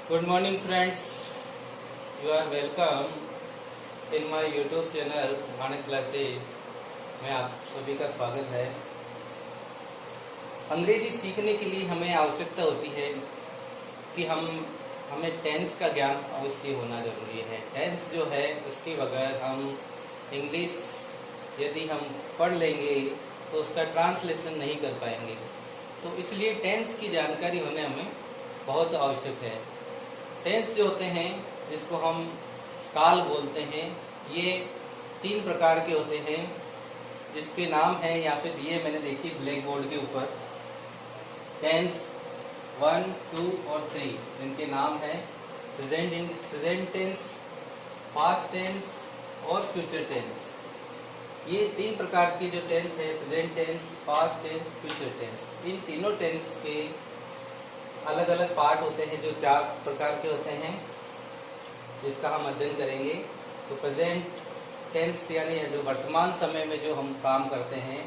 Good morning friends, you are welcome in my YouTube channel मानक classes में आप सभी का स्वागत है। अंग्रेजी सीखने के लिए हमें आवश्यकता होती है कि हमें टेंस का ज्ञान अवश्य होना जरूरी है। टेंस जो है उसके बगैर हम इंग्लिश यदि हम पढ़ लेंगे तो उसका ट्रांसलेशन नहीं कर पाएंगे। तो इसलिए टेंस की जानकारी होने हमें बहुत आवश्यक है। टेंस जो होते हैं जिसको हम काल बोलते हैं, ये 3 प्रकार के होते हैं जिसके नाम है यहाँ पे दिए मैंने, देखिए ब्लैक बोर्ड के ऊपर। टेंस 1, 2 और 3 इनके नाम है प्रेजेंट टेंस, पास्ट टेंस और फ्यूचर टेंस। ये 3 प्रकार की जो टेंस है, present tense, past tense, future tense, इन तीनों टेंस के अलग अलग पार्ट होते हैं जो 4 प्रकार के होते हैं जिसका हम अध्ययन करेंगे। तो प्रेजेंट टेंस यानी जो वर्तमान समय में जो हम काम करते हैं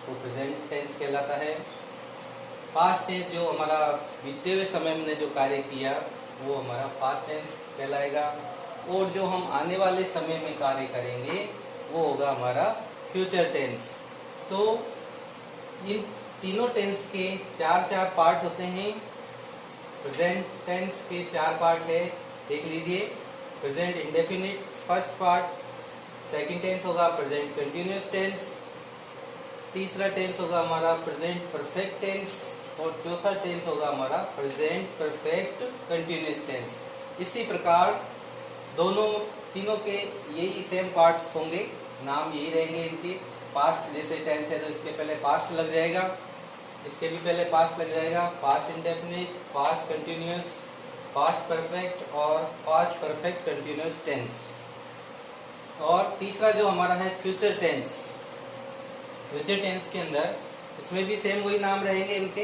वो प्रेजेंट टेंस कहलाता है। पास्ट टेंस जो हमारा बीते हुए समय में जो कार्य किया वो हमारा पास्ट टेंस कहलाएगा, और जो हम आने वाले समय में कार्य करेंगे वो होगा हमारा फ्यूचर टेंस। तो इन तीनों टेंस के 4 पार्ट होते हैं। प्रेजेंट टेंस के 4 पार्ट है, देख लीजिए। Present indefinite first part, second tense होगा प्रेजेंट कंटिन्यूअस टेंस, तीसरा टेंस होगा हमारा प्रेजेंट परफेक्ट टेंस, और चौथा टेंस होगा हमारा प्रेजेंट परफेक्ट कंटिन्यूअस टेंस। इसी प्रकार तीनों के यही सेम पार्ट्स होंगे, नाम यही रहेंगे इनके। पास्ट जैसे टेंस है तो इसके पहले पास्ट लग जाएगा, इसके भी पहले पास्ट लग जाएगा, past indefinite, past continuous, past perfect और पास्ट परफेक्ट कंटिन्यूअस टेंस। और तीसरा जो हमारा है फ्यूचर टेंस। फ्यूचर टेंस के अंदर इसमें भी सेम वही नाम रहेंगे इनके,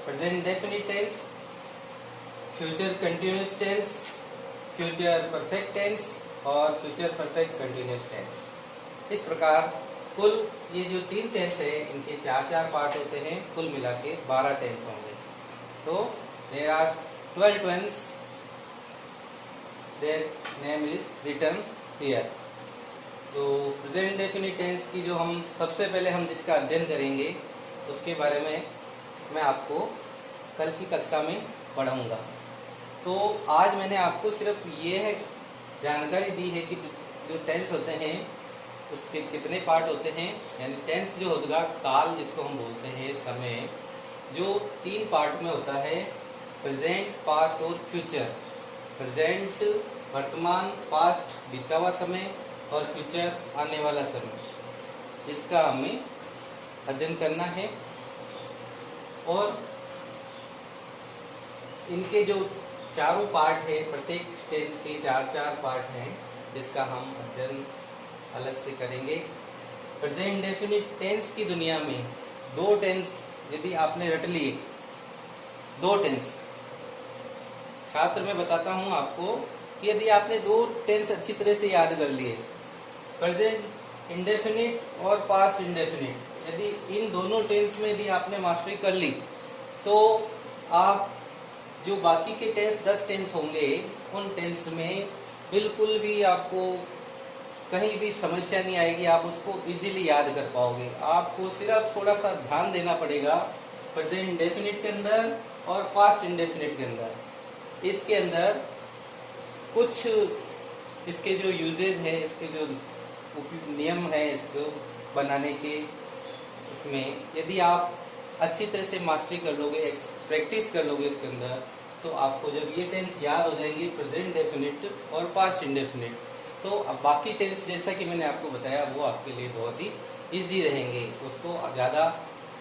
present indefinite tense, future continuous tense, future perfect tense और फ्यूचर परफेक्ट कंटिन्यूअस टेंस। इस प्रकार कुल ये जो 3 टेंस है इनके 4 पार्ट होते हैं, कुल मिला के 12 टेंस होंगे। तो there are 12 tense, their name is written here. तो प्रेजेंट इंडेफिनिट टेंस की जो हम सबसे पहले जिसका अध्ययन करेंगे उसके बारे में मैं आपको कल की कक्षा में पढ़ाऊंगा। तो आज मैंने आपको सिर्फ ये जानकारी दी है कि जो टेंस होते हैं उसके कितने पार्ट होते हैं। यानी टेंस जो होगा काल जिसको हम बोलते हैं, समय, जो 3 पार्ट में होता है, प्रेजेंट, पास्ट और फ्यूचर। प्रेजेंट वर्तमान, पास्ट बीता हुआ समय और फ्यूचर आने वाला समय, जिसका हमें अध्ययन करना है। और इनके जो 4 पार्ट है, प्रत्येक टेंस के 4 पार्ट हैं जिसका हम अध्ययन अलग से करेंगे। प्रेजेंट इंडेफिनिट टेंस की दुनिया में 2 टेंस यदि आपने रट लिए, 2 टेंस, छात्र मैं बताता हूं आपको कि यदि आपने 2 टेंस अच्छी तरह से याद कर लिए, प्रेजेंट इंडेफिनिट और पास्ट इंडेफिनिट, यदि इन दोनों टेंस में यदि आपने मास्टरी कर ली तो आप जो बाकी के टेंस 10 टेंस होंगे उन टेंस में बिल्कुल भी आपको कहीं भी समस्या नहीं आएगी, आप उसको इजीली याद कर पाओगे। आपको सिर्फ थोड़ा सा ध्यान देना पड़ेगा प्रेजेंट इंडेफिनिट के अंदर और पास्ट इंडेफिनिट के अंदर। इसके अंदर कुछ इसके जो यूजेज है, इसके जो नियम है इसको बनाने के, इसमें यदि आप अच्छी तरह से मास्टरी कर लोगे, प्रैक्टिस कर लोगे इसके अंदर, तो आपको जब ये टेंस याद हो जाएंगे प्रेजेंट इंडेफिनिट और पास्ट इंडेफिनिट, तो अब बाकी टेंस जैसा कि मैंने आपको बताया वो आपके लिए बहुत ही इजी रहेंगे। उसको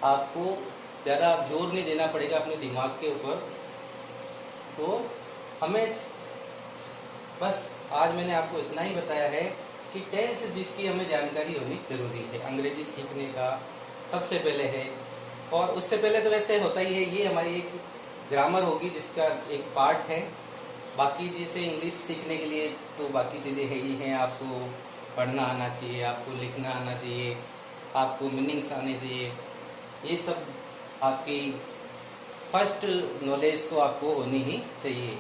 आपको ज़्यादा जोर नहीं देना पड़ेगा अपने दिमाग के ऊपर। तो हमें बस आज मैंने आपको इतना ही बताया है कि टेंस जिसकी हमें जानकारी होनी जरूरी है अंग्रेजी सीखने का सबसे पहले है। और उससे पहले तो वैसे होता ही है, ये हमारी एक ग्रामर होगी जिसका एक पार्ट है। बाकी जैसे इंग्लिश सीखने के लिए तो बाकी चीज़ें है ही हैं, आपको पढ़ना आना चाहिए, आपको लिखना आना चाहिए, आपको मीनिंग्स आने चाहिए, ये सब आपकी फर्स्ट नॉलेज तो आपको होनी ही चाहिए।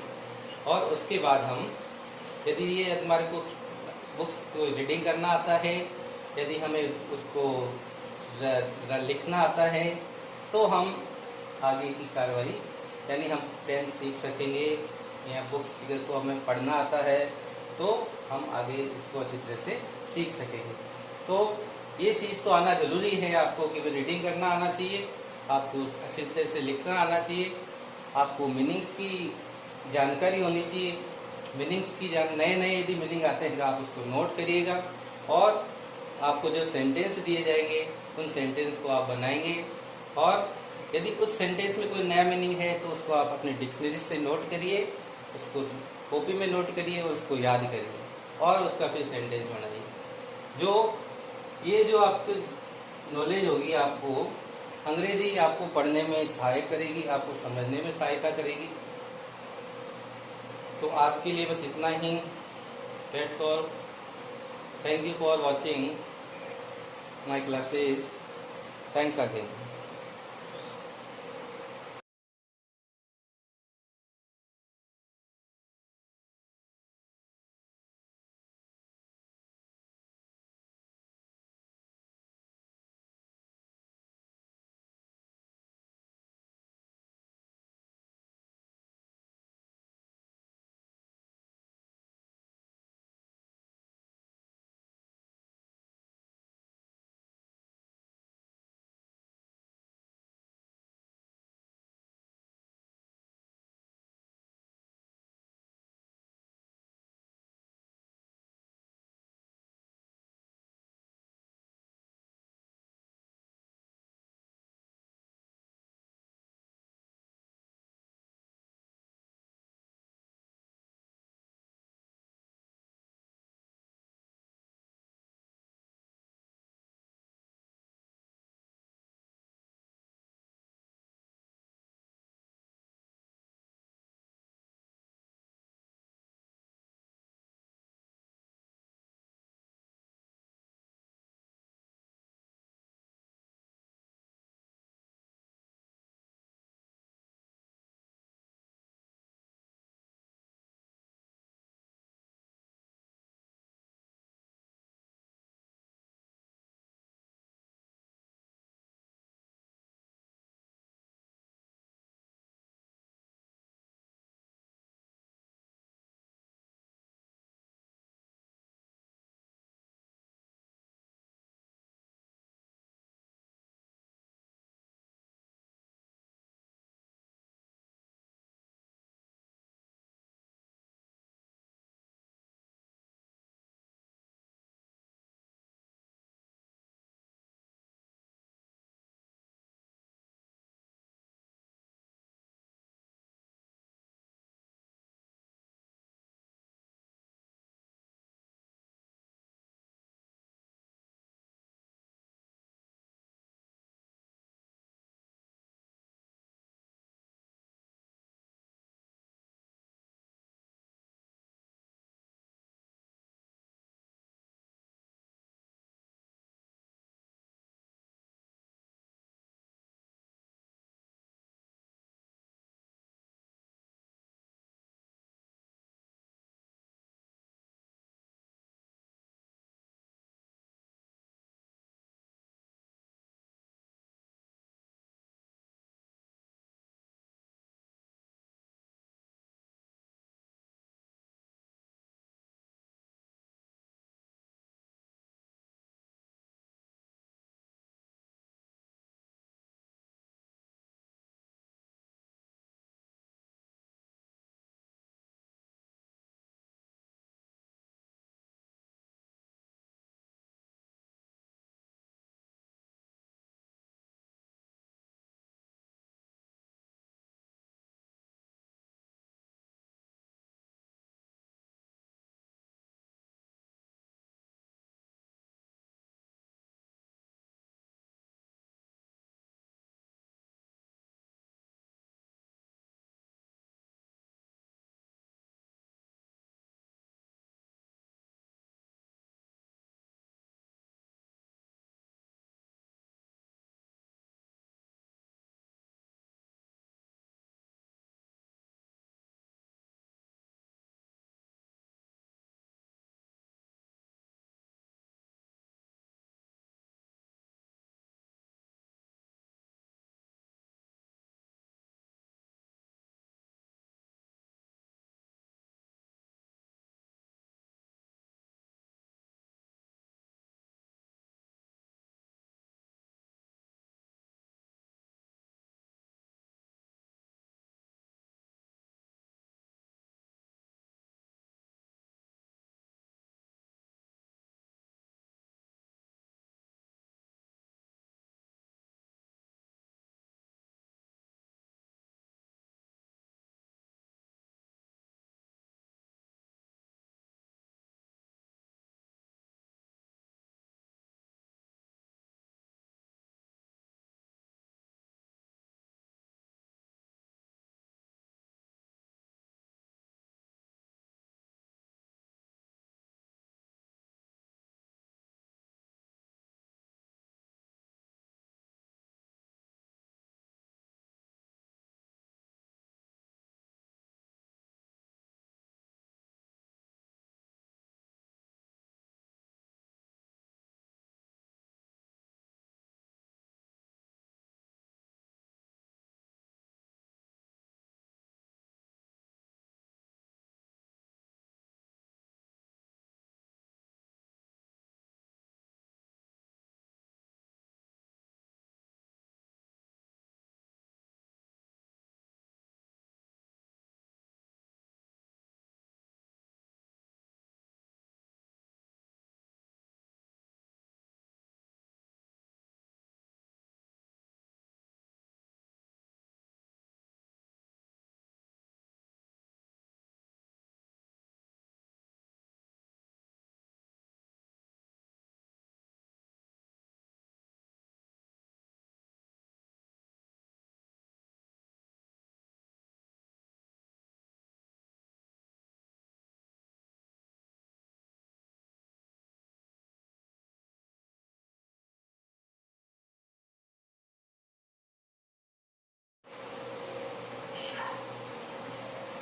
और उसके बाद हम, यदि ये हमारे को बुक्स को रीडिंग करना आता है, यदि हमें उसको लिखना आता है, तो हम आगे की कार्रवाई, यानी हम टेंस सीख सकेंगे, या बुक्स को हमें पढ़ना आता है तो हम आगे इसको अच्छी तरह से सीख सकेंगे। तो ये चीज़ तो आना ज़रूरी है आपको, कि रीडिंग करना आना चाहिए, आपको अच्छी तरह से लिखना आना चाहिए, आपको मीनिंग्स की जानकारी होनी चाहिए। मीनिंग्स की नए नए यदि मीनिंग आते हैं तो आप उसको नोट करिएगा, और आपको जो सेंटेंस दिए जाएंगे उन सेंटेंस को आप बनाएंगे, और यदि उस सेंटेंस में कोई नया मीनिंग है तो उसको आप अपने डिक्शनरी से नोट करिए, उसको कॉपी में नोट करिए और उसको याद करिए, और उसका फिर सेंटेंस बनाइए। जो ये जो आपकी नॉलेज होगी, आपको अंग्रेजी आपको पढ़ने में सहायक करेगी, आपको समझने में सहायता करेगी। तो आज के लिए बस इतना ही। That's all. Thank you for watching my classes. Thanks again.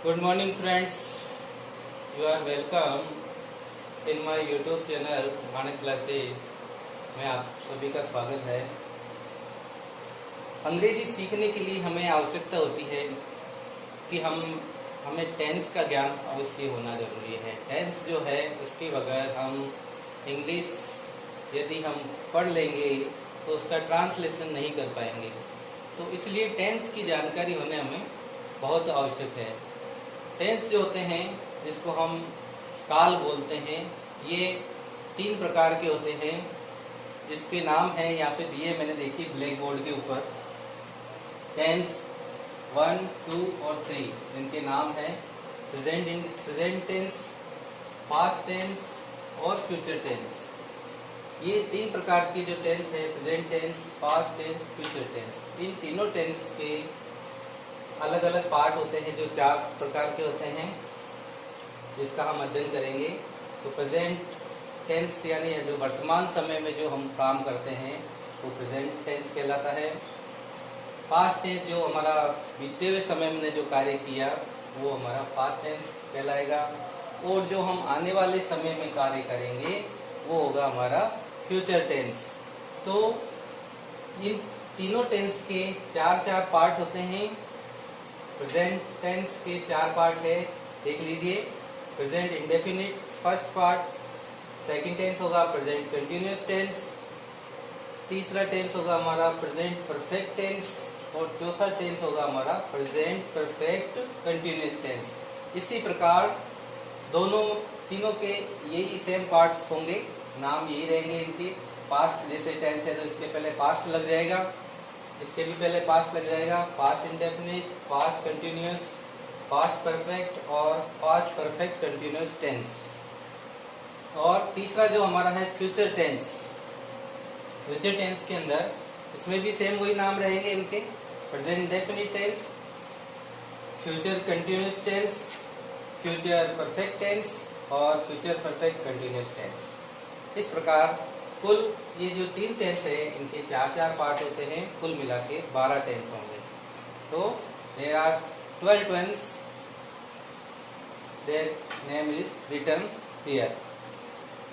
Good morning friends, you are welcome in my YouTube channel मानक क्लासेस में आप सभी का स्वागत है। अंग्रेजी सीखने के लिए हमें आवश्यकता होती है कि हमें टेंस का ज्ञान अवश्य होना जरूरी है। टेंस जो है उसके बगैर हम इंग्लिश यदि हम पढ़ लेंगे तो उसका ट्रांसलेशन नहीं कर पाएंगे। तो इसलिए टेंस की जानकारी होने हमें बहुत आवश्यक है। टेंस जो होते हैं जिसको हम काल बोलते हैं, ये 3 प्रकार के होते हैं जिसके नाम है यहाँ पे दिए मैंने, देखिए ब्लैक बोर्ड के ऊपर। टेंस 1, 2 और 3 इनके नाम है प्रेजेंट टेंस, पास्ट टेंस और फ्यूचर टेंस। ये 3 प्रकार की जो टेंस है, present tense, past tense, future tense, इन तीनों टेंस के अलग अलग पार्ट होते हैं जो 4 प्रकार के होते हैं जिसका हम अध्ययन करेंगे। तो प्रेजेंट टेंस यानी जो वर्तमान समय में जो हम काम करते हैं वो प्रेजेंट टेंस कहलाता है। पास्ट टेंस जो हमारा बीते हुए समय में जो कार्य किया वो हमारा पास्ट टेंस कहलाएगा, और जो हम आने वाले समय में कार्य करेंगे वो होगा हमारा फ्यूचर टेंस। तो इन तीनों टेंस के 4 पार्ट होते हैं। प्रेजेंट टेंस के 4 पार्ट है, देख लीजिए। Present indefinite first part, second tense होगा प्रेजेंट कंटिन्यूअस टेंस, तीसरा टेंस होगा हमारा प्रेजेंट परफेक्ट टेंस, और चौथा टेंस होगा हमारा प्रेजेंट परफेक्ट कंटिन्यूअस टेंस। इसी प्रकार तीनों के यही सेम पार्ट्स होंगे, नाम यही रहेंगे इनके। पास्ट जैसे टेंस है तो इसके पहले पास्ट लग जाएगा, इसके भी पहले पास्ट लग जाएगा, past indefinite, past continuous, past perfect और पास्ट परफेक्ट कंटिन्यूअस टेंस। और तीसरा जो हमारा है फ्यूचर टेंस। फ्यूचर टेंस के अंदर इसमें भी सेम वही नाम रहेंगे इनके, present indefinite tense, future continuous tense, future perfect tense और फ्यूचर परफेक्ट कंटिन्यूअस टेंस। इस प्रकार कुल ये जो 3 टेंस है इनके 4 पार्ट होते हैं, कुल मिला के 12 टेंस होंगे। तो there are 12 tense, their name is written here.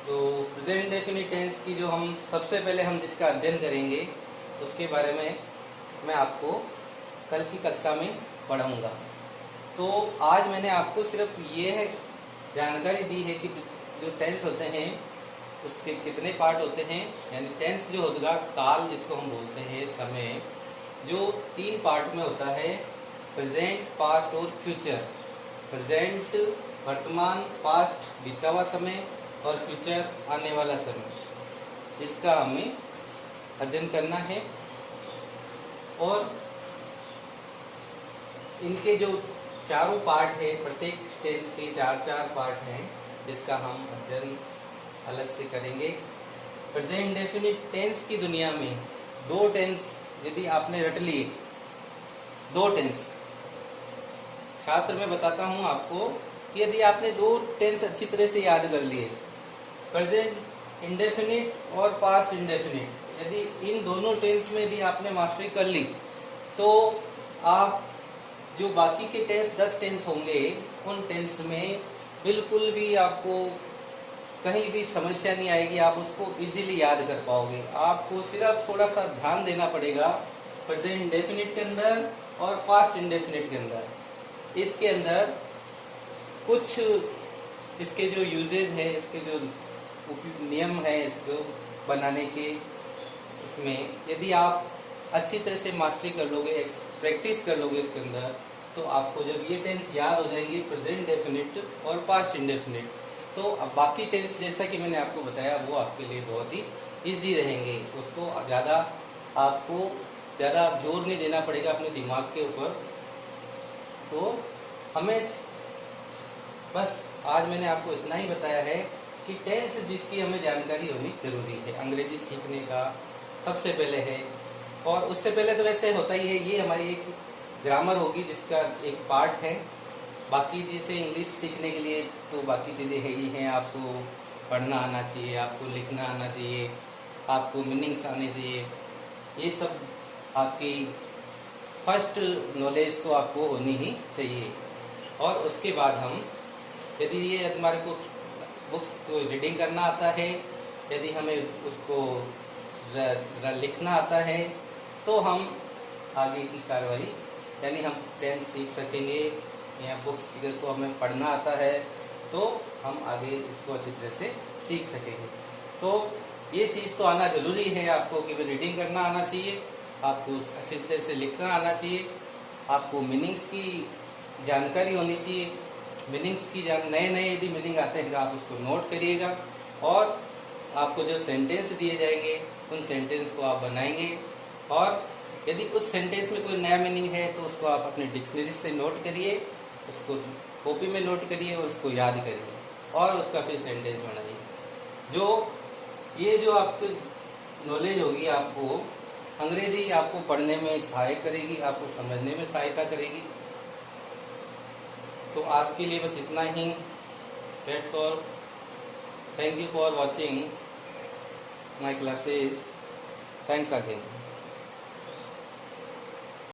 तो प्रेजेंट इंडेफिनिट टेंस की जो हम सबसे पहले जिसका अध्ययन करेंगे उसके बारे में मैं आपको कल की कक्षा में पढ़ाऊंगा। तो आज मैंने आपको सिर्फ ये जानकारी दी है कि जो टेंस होते हैं उसके कितने पार्ट होते हैं। यानी टेंस जो होगा काल जिसको हम बोलते हैं, समय, जो 3 पार्ट में होता है, प्रेजेंट, पास्ट और फ्यूचर। प्रेजेंट वर्तमान, पास्ट बीता हुआ समय और फ्यूचर आने वाला समय, जिसका हमें अध्ययन करना है। और इनके जो 4 पार्ट है, प्रत्येक टेंस के 4 पार्ट हैं जिसका हम अध्ययन अलग से करेंगे। प्रेजेंट इंडेफिनिट टेंस की दुनिया में 2 टेंस यदि आपने रट लिए, 2 टेंस, छात्र मैं बताता हूं आपको कि यदि आपने 2 टेंस अच्छी तरह से याद कर लिए, प्रेजेंट इंडेफिनिट और पास्ट इंडेफिनिट, यदि इन दोनों टेंस में यदि आपने मास्टरी कर ली तो आप जो बाकी के टेंस 10 टेंस होंगे उन टेंस में बिल्कुल भी आपको कहीं भी समस्या नहीं आएगी, आप उसको इजीली याद कर पाओगे। आपको सिर्फ थोड़ा सा ध्यान देना पड़ेगा प्रेजेंट इंडेफिनिट के अंदर और पास्ट इंडेफिनिट के अंदर। इसके अंदर कुछ इसके जो यूजेज है, इसके जो नियम है इसको बनाने के, उसमें यदि आप अच्छी तरह से मास्टरी कर लोगे, प्रैक्टिस कर लोगे इसके अंदर, तो आपको जब ये टेंस याद हो जाएंगे प्रेजेंट इंडेफिनिट और पास्ट इंडेफिनिट, तो अब बाकी टेंस जैसा कि मैंने आपको बताया वो आपके लिए बहुत ही इजी रहेंगे। उसको आपको ज़्यादा जोर नहीं देना पड़ेगा अपने दिमाग के ऊपर। तो हमें बस आज मैंने आपको इतना ही बताया है कि टेंस जिसकी हमें जानकारी होनी जरूरी है अंग्रेजी सीखने का सबसे पहले है। और उससे पहले तो वैसे होता ही है, ये हमारी एक ग्रामर होगी जिसका एक पार्ट है। बाकी जैसे इंग्लिश सीखने के लिए तो बाकी चीज़ें है ही हैं, आपको पढ़ना आना चाहिए, आपको लिखना आना चाहिए, आपको मीनिंग्स आने चाहिए, ये सब आपकी फर्स्ट नॉलेज तो आपको होनी ही चाहिए। और उसके बाद हम, यदि ये हमारे को बुक्स को रीडिंग करना आता है, यदि हमें उसको लिखना आता है, तो हम आगे की कार्रवाई, यानी हम टेंस सीख सकेंगे, या बुक्स को हमें पढ़ना आता है तो हम आगे इसको अच्छी तरह से सीख सकेंगे। तो ये चीज़ तो आना जरूरी है आपको, कि रीडिंग करना आना चाहिए, आपको अच्छी तरह से लिखना आना चाहिए, आपको मीनिंग्स की जानकारी होनी चाहिए। मीनिंग्स की नए नए यदि मीनिंग आते हैं तो आप उसको नोट करिएगा, और आपको जो सेंटेंस दिए जाएंगे उन सेंटेंस को आप बनाएंगे, और यदि उस सेंटेंस में कोई नया मीनिंग है तो उसको आप अपने डिक्शनरी से नोट करिए, उसको कॉपी में नोट करिए और उसको याद करिए, और उसका फिर सेंटेंस बनाइए। ये जो आपकी नॉलेज होगी, आपको अंग्रेजी आपको पढ़ने में सहायक करेगी, आपको समझने में सहायता करेगी। तो आज के लिए बस इतना ही। That's all. Thank you for watching my classes. Thanks again.